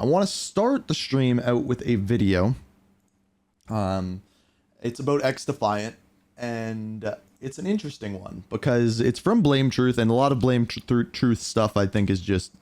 I want to start the stream out with a video. It's about Xdefiant, and it's an interesting one because it's from Blame Truth, and a lot of Blame Truth stuff I think is just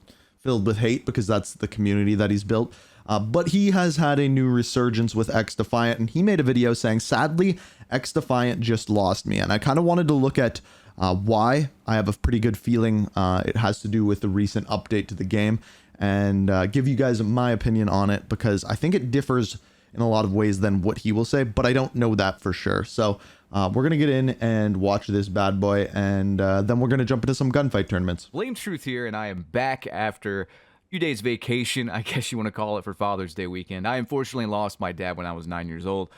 filled with hate because that's the community that he's built. But he has had a new resurgence with Xdefiant, and he made a video saying, sadly, Xdefiant just lost me. And I kind of wanted to look at why. I have a pretty good feeling it has to do with the recent update to the game, and give you guys my opinion on it, because I think it differs in a lot of ways than what he will say, but I don't know that for sure. So we're going to get in and watch this bad boy, and then we're going to jump into some gunfight tournaments. Blame Truth here, and I am back after a few days vacation, I guess you want to call it, for Father's Day weekend. I unfortunately lost my dad when I was 9 years old.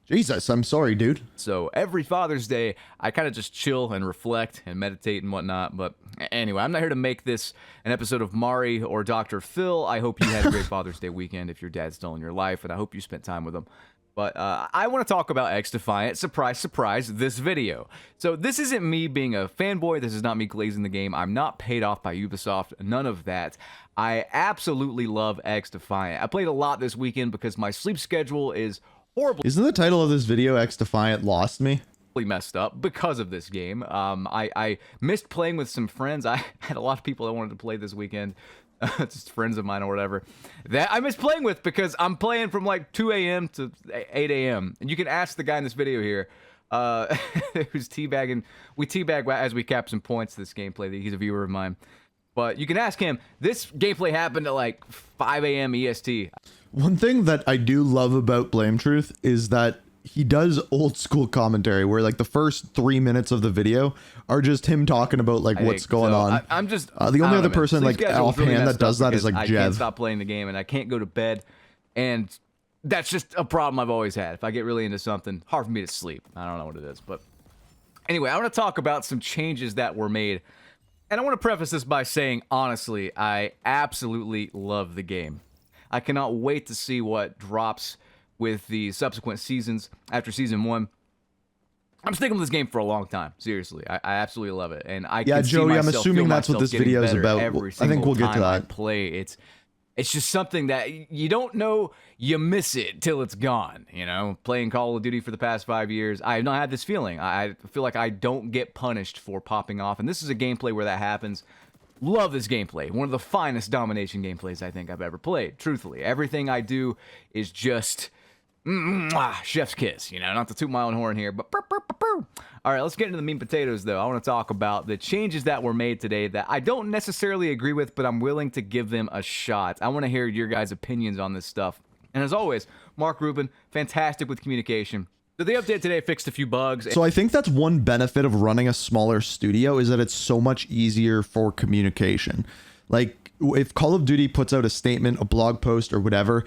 Jesus, I'm sorry, dude. So every Father's Day, I kind of just chill and reflect and meditate and whatnot. But anyway, I'm not here to make this an episode of Mari or Dr. Phil. I hope you had a great Father's Day weekend if your dad's still in your life, and I hope you spent time with him. But I want to talk about Xdefiant. Surprise, surprise, this video. So this isn't me being a fanboy. This is not me glazing the game. I'm not paid off by Ubisoft. None of that. I absolutely love Xdefiant. I played a lot this weekend because my sleep schedule is horrible. Isn't the title of this video Xdefiant Lost Me? Messed up because of this game. I missed playing with some friends. I had a lot of people that wanted to play this weekend. Just friends of mine or whatever that I miss playing with because I'm playing from like 2 a.m. to 8 a.m. And you can ask the guy in this video here who's teabagging. We teabag as we cap some points to this gameplay. He's a viewer of mine. But you can ask him. This gameplay happened at like 5 a.m. EST. One thing that I do love about Blame Truth is that he does old school commentary where like the first 3 minutes of the video are just him talking about like what's going on. I'm just the only other person like offhand really that does that is like I Jev. Can't stop playing the game and I can't go to bed, and that's just a problem I've always had. If I get really into something, hard for me to sleep. I don't know what it is, but anyway, I want to talk about some changes that were made, and I want to preface this by saying honestly, I absolutely love the game. I cannot wait to see what drops with the subsequent seasons after season 1. I'm sticking with this game for a long time. Seriously, I absolutely love it, and I can Joey, see I'm assuming that's what this video is about. I think we'll get to that. I play it's just something that you don't know, you miss it till it's gone. You know, playing Call of Duty for the past 5 years, I have not had this feeling. I feel like I don't get punished for popping off, and this is a gameplay where that happens. Love this gameplay. One of the finest domination gameplays I think I've ever played. Truthfully, everything I do is just chef's kiss, you know, not to toot my own horn here, but all right, let's get into the meat and potatoes though. I want to talk about the changes that were made today that I don't necessarily agree with, but I'm willing to give them a shot. I want to hear your guys' opinions on this stuff. And as always, Mark Rubin, fantastic with communication. So the update today fixed a few bugs. So I think that's one benefit of running a smaller studio is that it's so much easier for communication. Like, if Call of Duty puts out a statement, a blog post or whatever,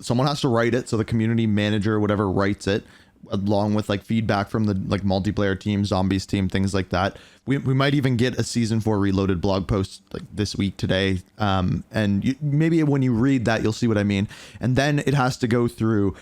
someone has to write it. So the community manager or whatever writes it along with like feedback from the like multiplayer team, zombies team, things like that. We might even get a season 4 reloaded blog post like this week today. And maybe when you read that, you'll see what I mean. And then it has to go through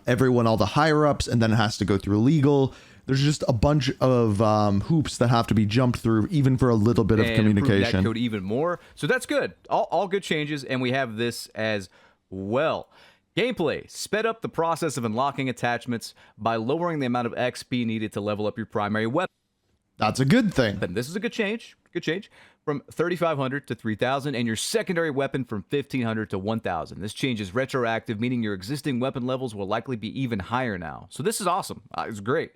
everyone, all the higher ups, and then it has to go through legal. There's just a bunch of hoops that have to be jumped through, even for a little bit of communication. That code even more. So that's good. All good changes, and we have this as well. Gameplay sped up the process of unlocking attachments by lowering the amount of XP needed to level up your primary weapon. That's a good thing. And this is a good change. Good change. From 3,500 to 3,000, and your secondary weapon from 1,500 to 1,000. This change is retroactive, meaning your existing weapon levels will likely be even higher now. So this is awesome. It's great.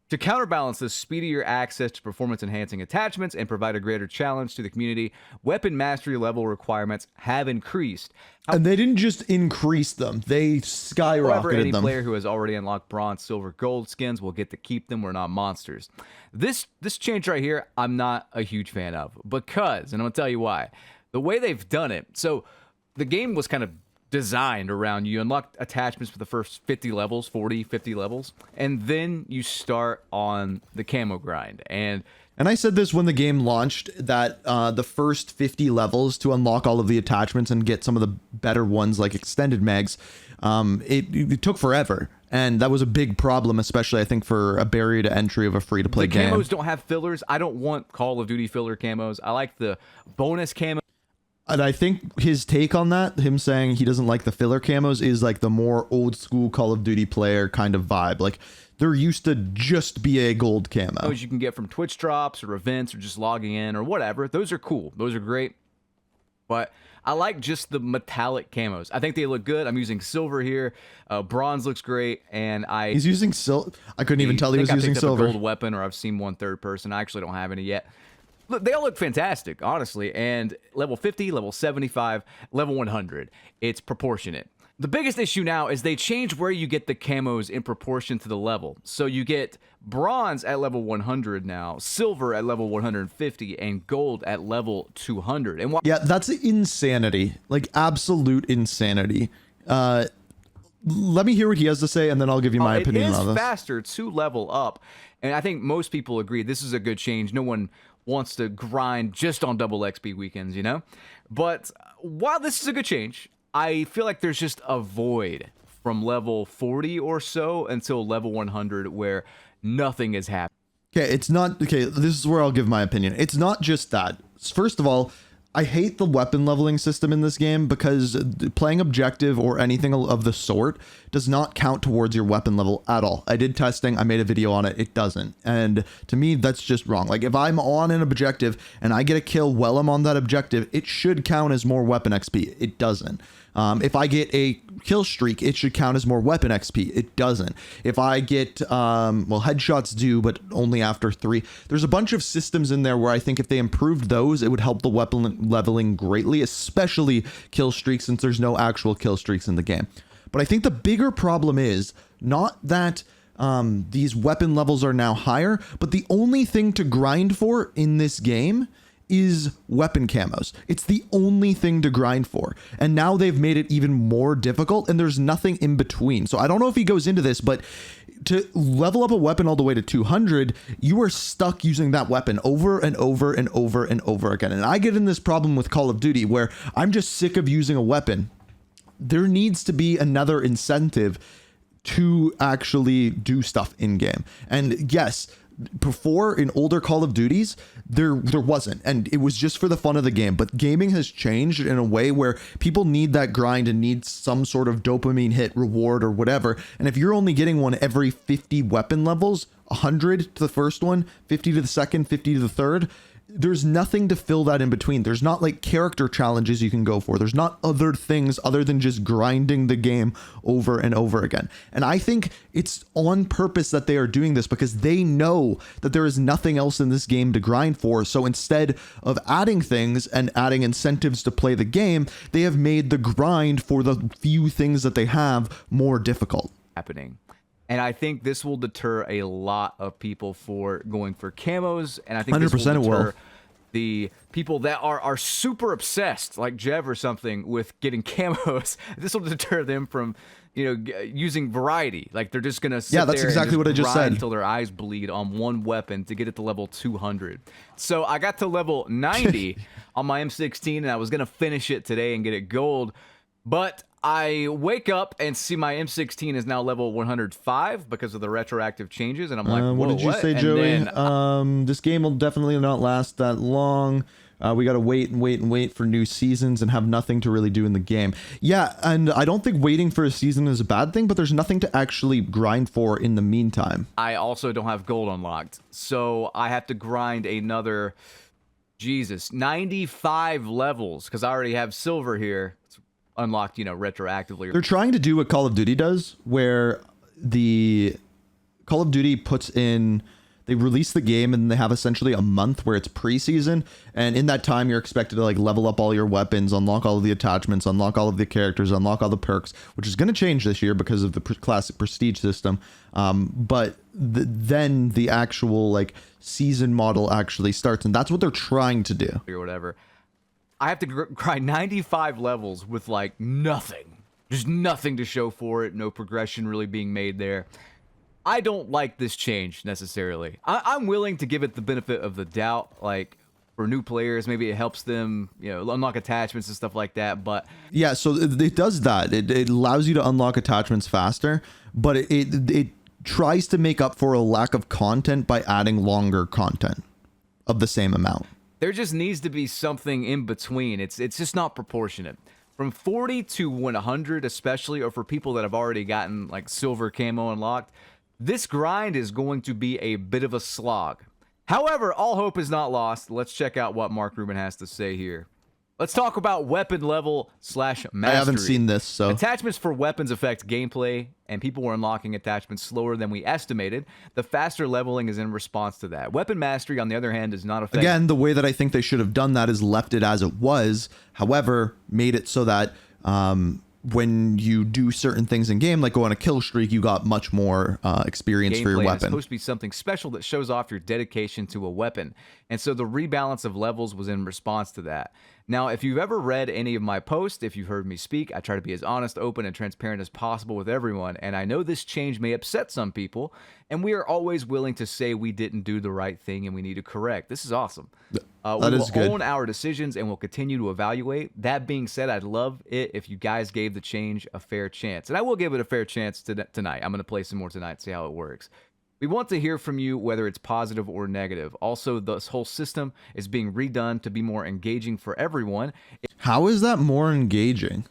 To counterbalance this speedier access to performance-enhancing attachments and provide a greater challenge to the community, weapon mastery level requirements have increased. And they didn't just increase them, they skyrocketed However, any them. player who has already unlocked bronze, silver, gold skins will get to keep them. We're not monsters. This change right here, I'm not a huge fan of, because, and I'm going to tell you why. The way they've done it, so the game was kind of designed around you unlock attachments for the first 50 levels, 40, 50 levels, and then you start on the camo grind. And I said this when the game launched, that the first 50 levels to unlock all of the attachments and get some of the better ones like extended mags, it took forever. And that was a big problem, especially I think for a barrier to entry of a free-to-play game. The camos don't have fillers. I don't want Call of Duty filler camos. I like the bonus camo. And I think his take on that, him saying he doesn't like the filler camos, is like the more old school Call of Duty player kind of vibe. Like they're used to just be a gold camo. Those you can get from Twitch drops or events or just logging in or whatever. Those are cool. Those are great. But I like just the metallic camos. I think they look good. I'm using silver here. Bronze looks great, and he's using silver. I couldn't even tell he was using silver. A gold weapon, or I've seen one third person. I actually don't have any yet. Look, they all look fantastic, honestly. And level 50, level 75, level 100. It's proportionate. The biggest issue now is they change where you get the camos in proportion to the level. So you get bronze at level 100 now, silver at level 150, and gold at level 200. And yeah, that's insanity. Like absolute insanity. Let me hear what he has to say, and then I'll give you my opinion on this. It is faster to level up, and I think most people agree this is a good change. No one wants to grind just on double XP weekends, you know? But while this is a good change, I feel like there's just a void from level 40 or so until level 100 where nothing is happening. Okay, it's not... Okay, this is where I'll give my opinion. It's not just that. First of all, I hate the weapon leveling system in this game because playing objective or anything of the sort does not count towards your weapon level at all. I did testing, I made a video on it, it doesn't. And to me, that's just wrong. Like if I'm on an objective and I get a kill while I'm on that objective, it should count as more weapon XP. It doesn't. If I get a kill streak, it should count as more weapon XP. It doesn't. If I get, well, headshots do, but only after 3. There's a bunch of systems in there where I think if they improved those, it would help the weapon leveling greatly, especially kill streaks, since there's no actual kill streaks in the game. But I think the bigger problem is not that these weapon levels are now higher, but the only thing to grind for in this game is weapon camos. It's the only thing to grind for. And now they've made it even more difficult, and there's nothing in between. So I don't know if he goes into this, but to level up a weapon all the way to 200, you are stuck using that weapon over and over and over and over again. And I get in this problem with Call of Duty where I'm just sick of using a weapon. There needs to be another incentive to actually do stuff in game. And yes, before in older Call of Duties, there wasn't, and it was just for the fun of the game. But gaming has changed in a way where people need that grind and need some sort of dopamine hit reward or whatever. And if you're only getting one every 50 weapon levels, 100 to the first one, 50 to the second, 50 to the third, there's nothing to fill that in between. There's not like character challenges you can go for. There's not other things other than just grinding the game over and over again. And I think it's on purpose that they are doing this because they know that there is nothing else in this game to grind for. So instead of adding things and adding incentives to play the game, they have made the grind for the few things that they have more difficult. Happening. And I think this will deter a lot of people for going for camos. And I think this will deter the people that are super obsessed, like Jev or something, with getting camos. This will deter them from, using variety. Like they're just gonna sit that's there exactly and what I just said until their eyes bleed on one weapon to get it to level 200. So I got to level 90 on my M16, and I was gonna finish it today and get it gold, but I wake up and see my M16 is now level 105 because of the retroactive changes, and I'm like, what did you say, Joey? This game will definitely not last that long. We got to wait and wait and wait for new seasons and have nothing to really do in the game. Yeah, and I don't think waiting for a season is a bad thing, but there's nothing to actually grind for in the meantime. I also don't have gold unlocked, so I have to grind another, 95 levels because I already have silver here. It's unlocked, retroactively. They're trying to do what Call of Duty does, where the Call of Duty puts in, they release the game and they have essentially a month where it's preseason, and in that time you're expected to like level up all your weapons, unlock all of the attachments, unlock all of the characters, unlock all the perks, which is going to change this year because of the classic prestige system. But then the actual like season model actually starts, and that's what they're trying to do. Or whatever. I have to grind 95 levels with like nothing. There's nothing to show for it. No progression really being made there. I don't like this change necessarily. I'm willing to give it the benefit of the doubt. Like for new players, maybe it helps them, unlock attachments and stuff like that. But yeah, so it does that. It allows you to unlock attachments faster, but it tries to make up for a lack of content by adding longer content of the same amount. There just needs to be something in between. It's just not proportionate. From 40 to 100 especially, or for people that have already gotten like silver camo unlocked, this grind is going to be a bit of a slog. However, all hope is not lost. Let's check out what Mark Rubin has to say here. Let's talk about weapon level / mastery. I haven't seen this, so. Attachments for weapons affect gameplay, and people were unlocking attachments slower than we estimated. The faster leveling is in response to that. Weapon mastery, on the other hand, does not affect... Again, the way that I think they should have done that is left it as it was, however, made it so that when you do certain things in game, like go on a kill streak, you got much more experience for your weapon. It's supposed to be something special that shows off your dedication to a weapon. And so the rebalance of levels was in response to that. Now, if you've ever read any of my posts, if you've heard me speak, I try to be as honest, open, and transparent as possible with everyone. And I know this change may upset some people, and we are always willing to say we didn't do the right thing and we need to correct. This is awesome. We will own our decisions and we'll continue to evaluate. That being said, I'd love it if you guys gave the change a fair chance. And I will give it a fair chance tonight. I'm going to play some more tonight, see how it works. We want to hear from you, whether it's positive or negative. Also, this whole system is being redone to be more engaging for everyone. How is that more engaging?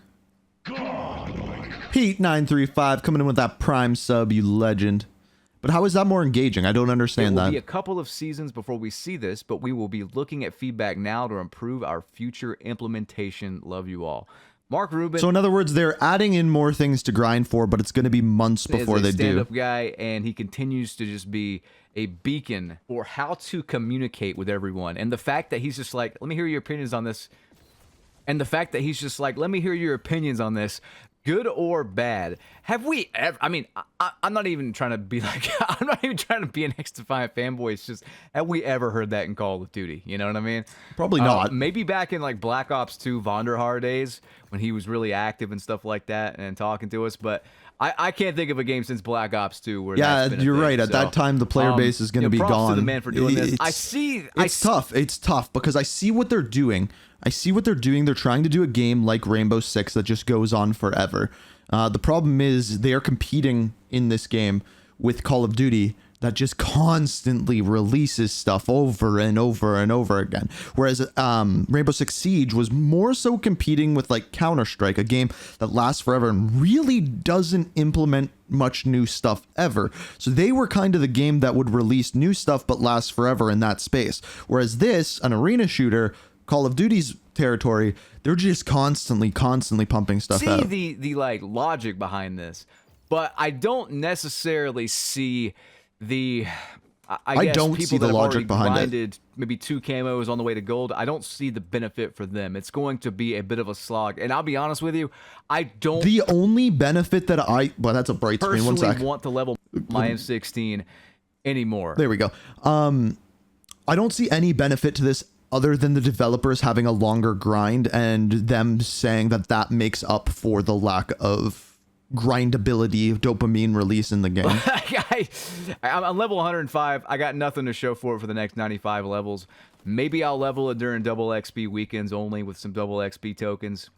Pete935 coming in with that prime sub, you legend. But how is that more engaging? I don't understand that. It will be a couple of seasons before we see this, but we will be looking at feedback now to improve our future implementation. Love you all. Mark Rubin. So in other words, they're adding in more things to grind for, but it's going to be months before they do. Stand-up guy, and he continues to just be a beacon for how to communicate with everyone. And the fact that he's just like, let me hear your opinions on this. And the fact that he's just like, let me hear your opinions on this. Good or bad. Have we ever, I mean, I'm not even trying to be like, I'm not even trying to be an Xdefiant fanboy. It's just, have we ever heard that in Call of Duty? You know what I mean? Probably not. Maybe back in like Black Ops 2 Vonderhaar days when he was really active and stuff like that and talking to us. But I can't think of a game since Black Ops 2 where that's been a you're thing. right. At that time, the player base is going to be props gone. To the man for doing this. It's tough. It's tough because I see what they're doing. They're trying to do a game like Rainbow Six that just goes on forever. The problem is they are competing in this game with Call of Duty that just constantly releases stuff over and over and over again. Whereas Rainbow Six Siege was more so competing with like Counter-Strike, a game that lasts forever and really doesn't implement much new stuff ever. So they were kind of the game that would release new stuff but last forever in that space. Whereas this, an arena shooter, Call of Duty's territory, they're just constantly pumping stuff out. See the like logic behind this, but I don't necessarily see the. I guess don't see the logic behind it. Maybe 2 camos on the way to gold. I don't see the benefit for them. It's going to be a bit of a slog, and I'll be honest with you, I don't. The only benefit that that's a bright screen. One sec. Want to level my M16 anymore. There we go. I don't see any benefit to this other than the developers having a longer grind and them saying that that makes up for the lack of grindability, dopamine release in the game. I'm level 105. I got nothing to show for it for the next 95 levels. Maybe I'll level it during double XP weekends only with some double XP tokens.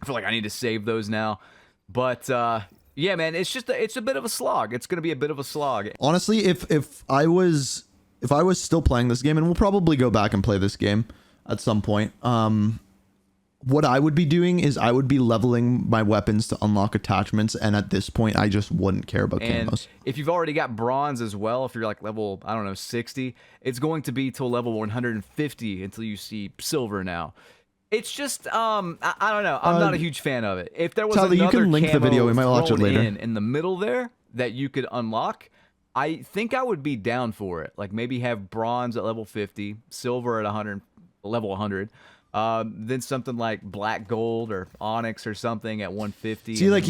I feel like I need to save those now. But yeah, man, it's a bit of a slog. It's going to be a bit of a slog. Honestly, if I was still playing this game, and we'll probably go back and play this game at some point, what I would be doing is I would be leveling my weapons to unlock attachments, and at this point, I just wouldn't care about camos. If you've already got bronze as well, if you're like level, I don't know, 60, it's going to be till level 150 until you see silver now. It's just, I don't know. I'm not a huge fan of it. If there was Tally, another you can link the video. We might watch it later. In the middle there that you could unlock, I think I would be down for it. Like maybe have bronze at level 50, silver at 100, level 100. Then something like black gold or onyx or something at 150. See, like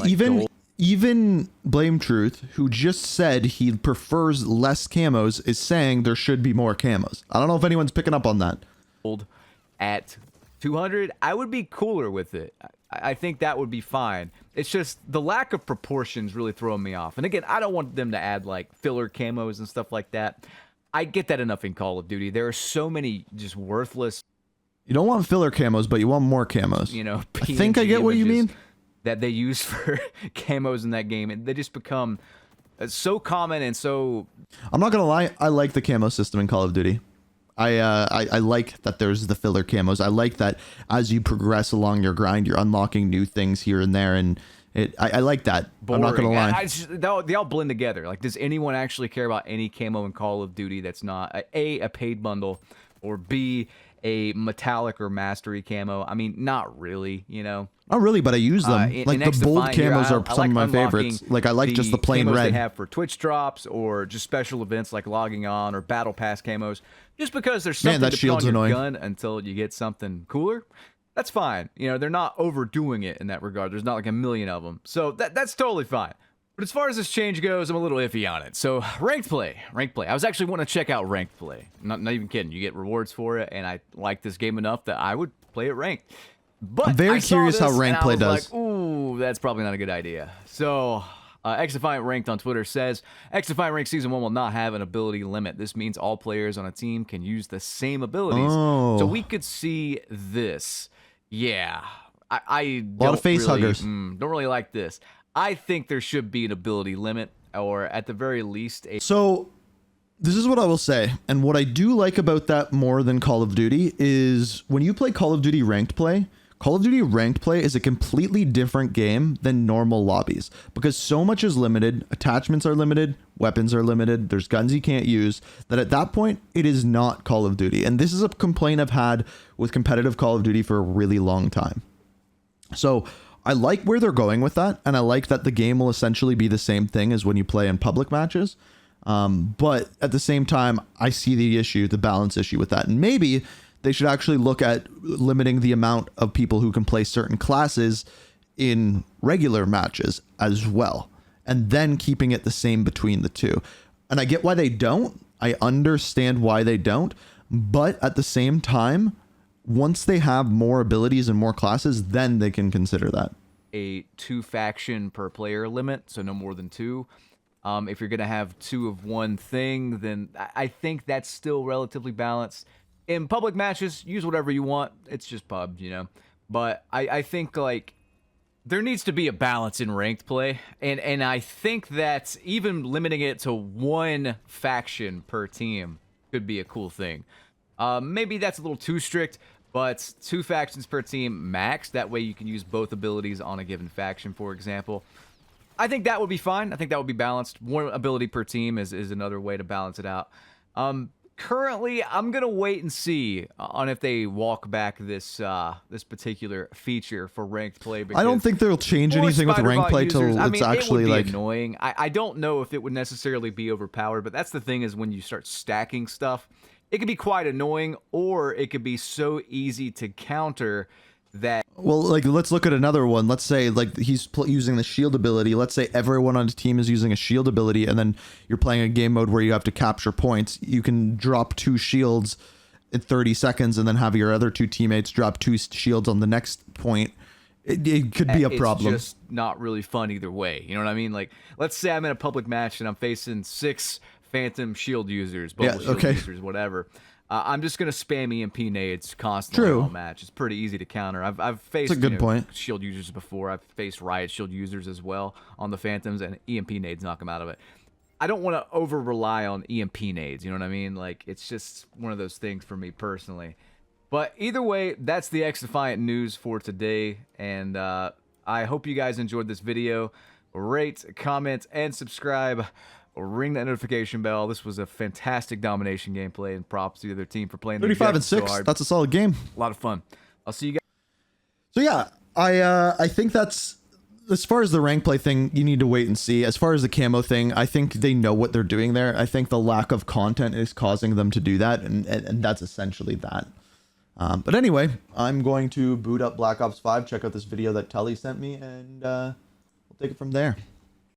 even Blame Truth, who just said he prefers less camos, is saying there should be more camos. I don't know if anyone's picking up on that. Gold at 200, I would be cooler with it. I think that would be fine. It's just the lack of proportions really throwing me off. And again, I don't want them to add like filler camos and stuff like that. I get that enough in Call of Duty. There are so many just worthless. You don't want filler camos, but you want more camos. You know, I think I get what you mean. That they use for camos in that game, and they just become so common and so. I'm not gonna lie, I like the camo system in Call of Duty. I like that there's the filler camos. I like that as you progress along your grind, you're unlocking new things here and there, and I like that. Boring. I'm not gonna lie. They all blend together. Like, does anyone actually care about any camo in Call of Duty that's not a paid bundle, or B, a metallic or mastery camo? I mean, not really, you know. Not really, but I use them. Like the bold camos are some of my favorites. Like I like just the plain camos red. They have for Twitch drops or just special events like logging on or battle pass camos. Just because there's something to put on your gun until you get something cooler. That's fine. You know, they're not overdoing it in that regard. There's not like a million of them. So that's totally fine. But as far as this change goes, I'm a little iffy on it. So ranked play. I was actually wanting to check out ranked play. Not even kidding. You get rewards for it, and I like this game enough that I would play it ranked. But I'm very curious how ranked play does. Like, ooh, that's probably not a good idea. So Xdefiant Ranked on Twitter says, Xdefiant Ranked Season 1 will not have an ability limit. This means all players on a team can use the same abilities. Oh. So we could see this. Yeah. I a lot of face huggers. Don't really like this. I think there should be an ability limit, or at the very least So this is what I will say, and what I do like about that more than Call of Duty is when you play Call of Duty ranked play, Call of Duty ranked play is a completely different game than normal lobbies because so much is limited, attachments are limited, weapons are limited, there's guns you can't use, that at that point it is not Call of Duty. And this is a complaint I've had with competitive Call of Duty for a really long time. So I like where they're going with that, and I like that the game will essentially be the same thing as when you play in public matches. But at the same time, I see the balance issue with that. And maybe they should actually look at limiting the amount of people who can play certain classes in regular matches as well, and then keeping it the same between the two. And I get why they don't. I understand why they don't. But at the same time, once they have more abilities and more classes, then they can consider that. A 2 faction per player limit, so no more than 2. If you're going to have 2 of one thing, then I think that's still relatively balanced. In public matches, use whatever you want. It's just pub, you know. But I think, like, there needs to be a balance in ranked play. And I think that even limiting it to 1 faction per team could be a cool thing. Maybe that's a little too strict, but 2 factions per team max. That way you can use both abilities on a given faction, for example. I think that would be fine. I think that would be balanced. 1 ability per team is another way to balance it out. Currently, I'm going to wait and see on if they walk back this this particular feature for ranked play. I don't think they'll change anything with ranked play till it's actually like annoying. I don't know if it would necessarily be overpowered, but that's the thing is when you start stacking stuff, it could be quite annoying, or it could be so easy to counter that. Well, like, let's look at another one. Let's say, like, he's using the shield ability. Let's say everyone on the team is using a shield ability, and then you're playing a game mode where you have to capture points. You can drop 2 shields in 30 seconds and then have your other 2 teammates drop 2 shields on the next point. It could be a problem. It's just not really fun either way. You know what I mean? Like, let's say I'm in a public match and I'm facing 6 Phantom shield users, bubble shield users, whatever. I'm just gonna spam EMP nades constantly all match. It's pretty easy to counter. I've faced That's a good point. shield users before. I've faced riot shield users as well on the Phantoms, and EMP nades knock them out of it. I don't want to over rely on EMP nades. You know what I mean? Like, it's just one of those things for me personally. But either way, that's the Xdefiant news for today, and I hope you guys enjoyed this video. Rate, comment, and subscribe. Ring that notification bell. This was a fantastic domination gameplay, and props to the other team for playing 35 and 6. That's a solid game. A lot of fun. I'll see you guys. So yeah, I think that's, as far as the rank play thing, you need to wait and see. As far as the camo thing, I think they know what they're doing there. I think the lack of content is causing them to do that, and that's essentially that. But anyway, I'm going to boot up Black Ops 5, check out this video that Tully sent me, and we'll take it from there.